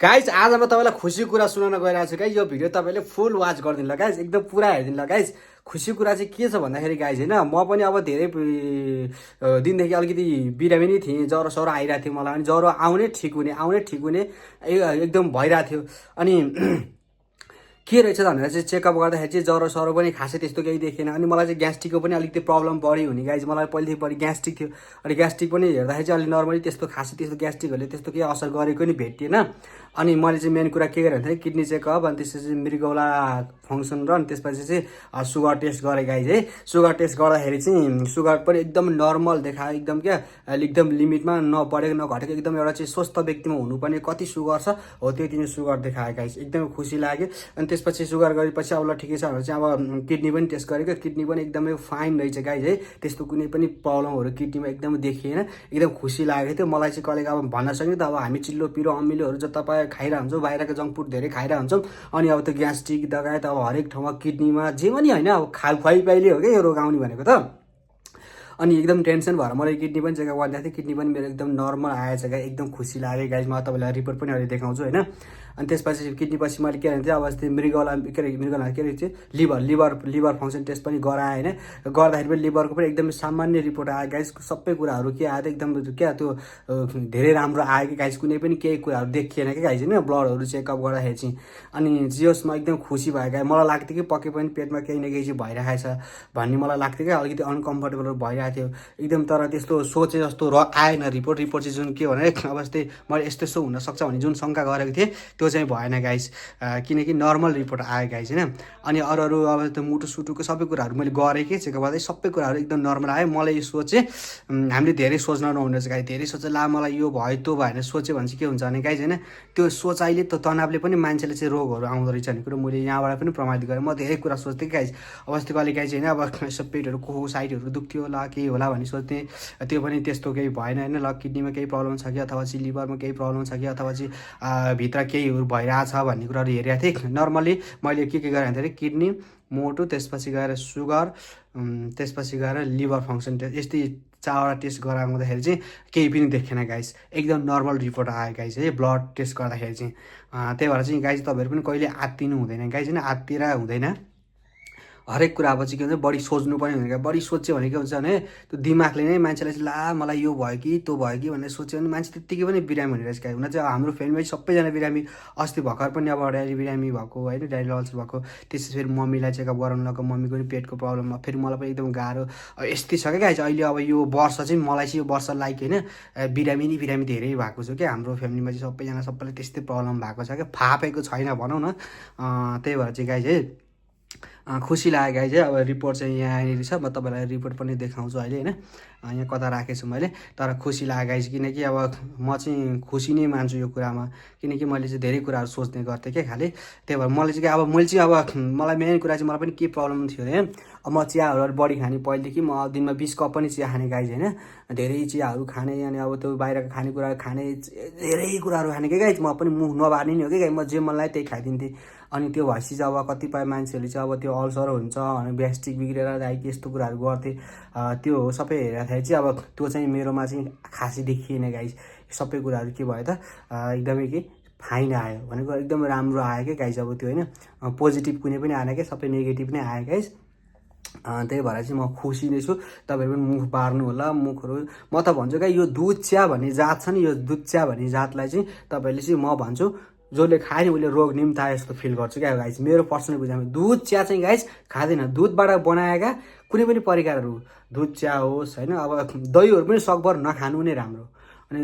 Guys आज म तपाईँलाई खुसी कुरा सुनाउन गइरहेको छु गाइज। यो भिडियो तपाईँले फुल वाच गरिदिनु ल गाइज, एकदम पुरा हेरिदिनु ल गाइज। खुसी कुरा चाहिँ के छ भन्दाखेरि गाइज होइन, म पनि अब धेरै दिनदेखि अलिकति बिरामी नै थिएँ। ज्वरो सरो आइरहेको थियो मलाई, अनि ज्वरो आउने ठिक हुने एकदम भइरहेको थियो। अनि के रहेछ भनेर चाहिँ चेकअप गर्दाखेरि चाहिँ ज्वरो सरो पनि खासै त्यस्तो केही देखेन। अनि मलाई चाहिँ ग्यास्ट्रिकको पनि अलिकति प्रब्लम बढी हुने गाइज। मलाई पहिलेदेखि बढी ग्यास्ट्रिक थियो, अनि ग्यास्ट्रिक पनि हेर्दाखेरि चाहिँ अलिक नर्मली त्यस्तो खासै त्यस्तो ग्यास्ट्रिकहरूले त्यस्तो केही असर गरेको नि भेटिएन। अनि मैले चाहिँ मेन कुरा के गरेँ भन्दाखेरि किडनी चेकअप, अनि त्यसपछि मृगौला फङ्सन र अनि त्यसपछि चाहिँ सुगर टेस्ट गरेँ गाइज है। सुगर टेस्ट गर्दाखेरि चाहिँ सुगर पनि एकदम नर्मल देखायो, एकदम क्या एकदम लिमिटमा नबढेको नघटेको, एकदम एउटा चाहिँ स्वस्थ व्यक्तिमा हुनुपर्ने कति सुगर छ हो त्यति नै सुगर देखायो गाइज। एकदमै खुसी लाग्यो। अनि त्यसपछि सुगर गरेपछि अब ल ठिकै छ भनेर चाहिँ अब किडनी पनि टेस्ट गरेको, किडनी पनि एकदमै फाइन रहेछ गाइज है। त्यस्तो कुनै पनि प्रब्लमहरू किडनीमा एकदमै देखिएन। एकदम खुसी लागेको थियो मलाई चाहिँ। कहिले अब भन्न सक्ने त अब हामी चिल्लो पिरो अमिलोहरू जता पाए खाइरह हुन्छौँ, बाहिरको जङ्क फुड धेरै खाइरह हुन्छौँ। अनि अब त्यो ग्यास्ट्रिक लगायत अब हरेक ठाउँमा किडनीमा जे पनि होइन, अब खुवाइपाइले हो क्या यो रोग आउने भनेको त। अनि एकदम टेन्सन भएर मैले किडनी पनि चेकअप गरिदिएको थिएँ, किडनी पनि मेरो एकदम नर्मल आएछ गाइस। एकदम खुसी लाग्यो गाइस। म तपाईँलाई रिपोर्ट पनि अहिले देखाउँछु होइन। अनि त्यसपछि किडनी पछि मैले के भन्थेँ, अब अस्ति मृगौला के अरे चाहिँ लिभर फङ्सन टेस्ट पनि गराएँ होइन। गर्दाखेरि पनि लिभरको पनि एकदम सामान्य रिपोर्ट आयो गाइस। सबै कुराहरू के आयो एकदम क्या त्यो धेरै राम्रो आयो कि गाइस। कुनै पनि केही कुराहरू देखिएन क्या गाइस होइन, ब्लडहरू चेकअप गर्दाखेरि चाहिँ। अनि जियोसमा एकदम खुसी भयो क्या। मलाई लाग्थ्यो कि पक्कै पनि पेटमा केही न केही चाहिँ भइरहेको छ भन्ने मलाई लाग्थ्यो क्या, अलिकति अनकम्फर्टेबल भइरहेको थियो एकदम। तर त्यस्तो सोचे जस्तो आएन रिपोर्ट चाहिँ जुन के भने अब जस्तै मैले यस्तो हुनसक्छ भन्ने जुन शङ्का गरेको थिएँ त्यो चाहिँ भएन गाइस। किनकि नर्मल रिपोर्ट आयो गाइस होइन। अनि अरू अब त्यो मुटु सुटुको सबै कुराहरू मैले गरेँ कि चेकअप गर्दै, सबै कुराहरू एकदम नर्मल आयो। मलाई यो सोचेँ हामीले धेरै सोच्न नहुने रहेछ गाइस। धेरै सोचे ला मलाई यो भयो त्यो भयो भनेर सोच्यो भने चाहिँ के हुन्छ भने गाइस होइन, त्यो सोचाइले त्यो तनावले पनि मान्छेले चाहिँ रोगहरू आउँदो रहेछ भन्ने कुरो मैले यहाँबाट पनि प्रमाणित गरेँ। म धेरै कुरा सोच्थेँ कि गाइस। अब अस्ति कहिले गाइस होइन, अब यसो पेटहरू को साइडहरू दुख्थ्यो होला केही होला भन्ने सोच्थेँ। त्यो पनि त्यस्तो केही भएन होइन। ल किडनीमा केही प्रब्लम छ कि, अथवा चाहिँ लिभरमा केही प्रब्लम छ कि, अथवा चाहिँ भित्र केहीहरू भइरहेछ भन्ने कुराहरू हेरेको थिएँ। नर्मली मैले के गरेँ भन्दाखेरि किडनी, मोटो, त्यसपछि गएर सुगर, त्यसपछि गएर लिभर फङ्सन टेस्ट, यस्तै 4वटा टेस्ट गराउँदाखेरि चाहिँ केही पनि देखेन गाइस। एकदम नर्मल रिपोर्ट आयो गाइस है ब्लड टेस्ट गर्दाखेरि चाहिँ। त्यही भएर चाहिँ गाइस तपाईँहरू पनि कहिले आत्तिनु हुँदैन गाइस होइन। आत्तिर हुँदैन। हरेक कुरा अब चाहिँ के हुन्छ बढी सोच्नु पनि हुँदैन। बढी सोच्यो भने के हुन्छ भने त्यो दिमागले नै मान्छेलाई चाहिँ ला मलाई यो भयो कि त्यो भयो कि भनेर सोच्यो भने मान्छे त्यत्तिकै पनि बिरामी हुने रहेछ। हुन चाहिँ हाम्रो फ्यामिलीमा सबैजना बिरामी, अस्ति भर्खर पनि अब ड्याडी बिरामी भएको होइन, ड्याडी अल्सर भएको। त्यसपछि फेरि मम्मीलाई चेकअप गराउनु लगाएको, मम्मीको पनि पेटको प्रब्लम, फेरि मलाई पनि एकदम गाह्रो यस्तै छ क्या गाइस। अहिले अब यो वर्ष चाहिँ मलाई चाहिँ यो वर्ष लाइक होइन बिरामी धेरै भएको छ क्या। हाम्रो फ्यामिलीमा चाहिँ सबैलाई त्यस्तै प्रब्लम भएको छ क्या, फापेको छैन भनौँ न। त्यही भएर चाहिँ गाइस है खुसी लाग्यो गाइस है। अब रिपोर्ट चाहिँ यहाँनिर छ, म तपाईँलाई रिपोर्ट पनि देखाउँछु अहिले होइन। यहाँ कता राखेको छु मैले, तर खुसी लाग्यो गाइस। किनकि अब म चाहिँ खुसी नै मान्छु यो कुरामा, किनकि मैले चाहिँ धेरै कुराहरू सोच्ने गर्थेँ क्या खालि। त्यही भएर मैले चाहिँ अब मलाई मेन कुरा चाहिँ मलाई पनि के प्रब्लम थियो होइन। अब म चियाहरू बढी खाने पहिलेदेखि, म दिनमा 20 कप पनि चिया खाने गाइस होइन। धेरै चियाहरू खाने, अनि अब त्यो बाहिरको खानेकुराहरू खाने, धेरै कुराहरू खाने क्या गाइस। म पनि मुख नबार्ने नि हो क्या गाइस, म जे मन लाग्यो त्यही खाइदिन्थेँ। अनि त्यो भएपछि चाहिँ अब कतिपय मान्छेहरूले चाहिँ अब त्यो अल्सर हुन्छ अनि ग्यास्ट्रिक बिग्रेर लाइक यस्तो कुराहरू गर्थे। त्यो सबै हेर्दाखेरि चाहिँ अब त्यो चाहिँ मेरोमा चाहिँ खासै देखिएन गाइस। सबै कुराहरू के भयो त एकदमै के फाइन आयो भनेको, एकदम राम्रो आयो क्या गाइस। अब त्यो होइन पोजिटिभ कुनै पनि आएन क्या, सबै नेगेटिभ नै आयो गाइस। त्यही भएर चाहिँ म खुसी नै छु। तपाईँहरू पनि मुख बार्नु होला, मुखहरू। म त भन्छु क्या यो दुध चिया भन्ने जात छ नि, यो दुध चिया भन्ने जातलाई चाहिँ तपाईँहरूले चाहिँ म भन्छु जसले खायो नि उसले रोग निम्ताए जस्तो फिल गर्छु क्या गाइस। मेरो पर्सनल बुझाइमा दुध चिया चाहिँ गाइस खाँदैन। दुधबाट बनाएका कुनै पनि परिकारहरू, दुध चिया होस् होइन, अब दहीहरू पनि सकभर नखानु नै राम्रो। अनि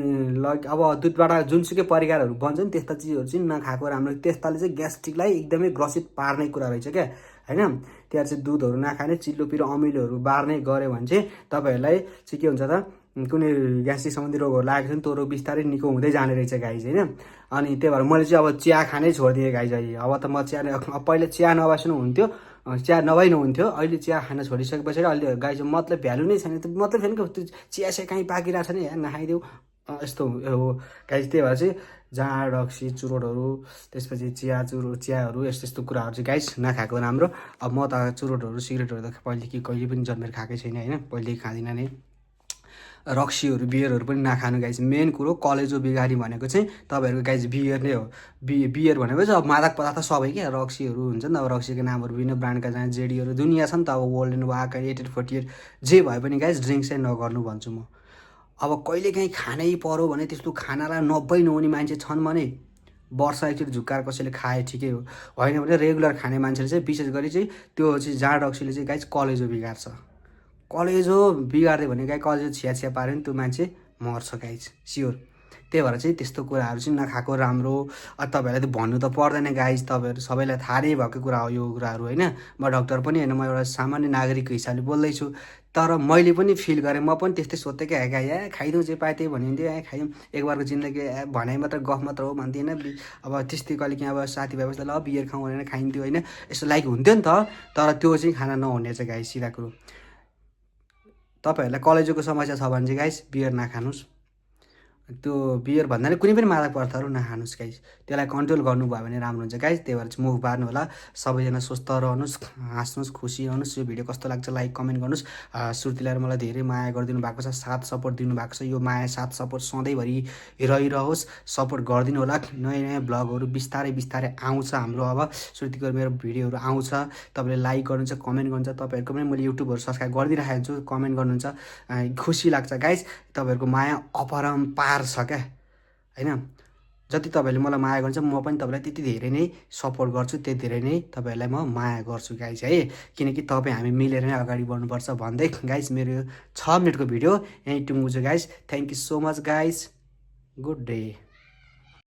अब दुधबाट जुनसुकै परिकारहरू बन्छ नि त्यस्ता चिजहरू चाहिँ नखाएको राम्रो। त्यस्ताले चाहिँ ग्यास्ट्रिकलाई एकदमै ग्रसित पार्ने कुरा रहेछ क्या होइन। त्यहाँ चाहिँ दुधहरू नखाने, चिल्लो पिरो अमिलोहरू बार्ने गऱ्यो भने चाहिँ तपाईँहरूलाई चाहिँ के हुन्छ त, कुनै ग्यास्ट्रिक सम्बन्धी रोगहरू लागेको छ भने त्यो रोग बिस्तारै निको हुँदै जाने रहेछ गाइस होइन। अनि त्यही भएर मैले चाहिँ अब चिया खानै छोडिदिएँ गाइस अहिले। अब त म चिया पहिला चिया नबस्नु हुन्थ्यो, चिया नभइ नहुन्थ्यो। अहिले चिया खान छोडिसकेपछि अहिले गाइस मतलब भ्यालु नै छैन। त्यो मतलब छैन कि त्यो चिया चाहिँ कहीँ पाकिरहेको छ नि यहाँ नखाइदेऊ यस्तो हो गाइस। त्यही भएर चाहिँ जाँड रक्सी चुरोटहरू, त्यसपछि चियाहरू यस्तो कुराहरू चाहिँ गाइस नखाएको राम्रो। अब म त चुरोटहरू सिगरेटहरू त पहिलेदेखि कहिले पनि जन्मेर खाएकै छैन होइन, पहिलेदेखि खाँदिनँ नै। रक्सीहरू बियरहरू पनि नखानु गाइज। मेन कुरो कलेजो बिगारी भनेको चाहिँ तपाईँहरूको गाइज बियर नै हो। बियर भनेको चाहिँ अब मादक पदार्थ सबै क्या, रक्सीहरू हुन्छ नि त, अब रक्सीको नामहरू विभिन्न ब्रान्डका जहाँ जेडीहरू दुनियाँ छ नि त, अब वर्ल्ड वाका 8848 जे भए पनि गाइज ड्रिङ्क चाहिँ नगर्नु भन्छु म। अब कहिलेकाहीँ खानै पऱ्यो भने त्यस्तो खानालाई नब्बई नहुने मान्छे छन् भने वर्ष एकचोटि झुक्काएर कसैले खाए ठिकै हो, होइन भने रेगुलर खाने मान्छेले चाहिँ विशेष गरी चाहिँ त्यो चाहिँ जाँड रक्सीले चाहिँ गाइज कलेजो बिगार्छ। कलेजो बिगार्यो भने गाई कलेजो छिया छिया पाऱ्यो भने त्यो मान्छे मर्छ गाइज, स्योर। त्यही भएर चाहिँ त्यस्तो कुराहरू चाहिँ नखाएको राम्रो। तपाईँहरूलाई त भन्नु त पर्दैन गाइज, तपाईँहरू सबैलाई थाहा नै भएको कुरा हो यो कुराहरू, होइन। म डक्टर पनि होइन, म एउटा सामान्य नागरिकको हिसाबले बोल्दैछु। तर मैले पनि फिल गरेँ, म पनि त्यस्तै सोध्थेँ क्या, या खाइदिउँ जे पाए त्यही भनिन्थ्यो, खाइदिउँ एक बारको जिन्दगी, भनाइ मात्र गफ मात्र हो भन्थेँ होइन। अब त्यस्तै कहिले काहीँ अब साथीभाइ बस्दा ल बियर खाउँ भनेर खाइन्थ्यो होइन, यस्तो लाइक हुन्थ्यो नि त। तर त्यो चाहिँ खाना नहुने चाहिँ गाइस सिधा कुरो। तपाईँहरूलाई कलेजोको समस्या छ भने चाहिँ गाइस बियर नखानुहोस्। त्यो बियर भन्दा नि कुनै पनि मादक पदार्थहरू नखानुहोस् गाइस, त्यसलाई कन्ट्रोल गर्नुभयो भने राम्रो हुन्छ गाइस। त्यही भएर चाहिँ मुख बार्नु होला, सबैजना स्वस्थ रहनुहोस्, हाँस्नुहोस्, खुसी रहनुहोस्। यो भिडियो कस्तो लाग्छ लाइक कमेन्ट गर्नुहोस्। श्रुतिलाई मलाई धेरै माया गरिदिनु भएको छ, साथ सपोर्ट दिनुभएको छ। यो माया साथ सपोर्ट सधैँभरि रहिरहोस्, सपोर्ट गरिदिनु होला। नयाँ नयाँ ब्लगहरू बिस्तारै बिस्तारै आउँछ हाम्रो, अब श्रुतिको मेरो भिडियोहरू आउँछ। तपाईँले लाइक गर्नुहुन्छ, कमेन्ट गर्नुहुन्छ। तपाईँहरूको पनि मैले युट्युबहरू सब्सक्राइब गरिदिइरहेको हुन्छु, कमेन्ट गर्नुहुन्छ, खुसी लाग्छ गाइस। तपाईँहरूको माया अपरम्पार छ क्या, होइन। जति तपाईँहरूले मलाई माया गर्नुहुन्छ म पनि तपाईँलाई त्यति धेरै नै सपोर्ट गर्छु, त्यति धेरै नै तपाईँहरूलाई म माया गर्छु गाइस है। किनकि तपाईँ हामी मिलेर नै अगाडि बढ्नुपर्छ भन्दै गाइस मेरो 6 मिनटको भिडियो यहीँ टुङ्गु छु guys. Thank you so much guys, good day.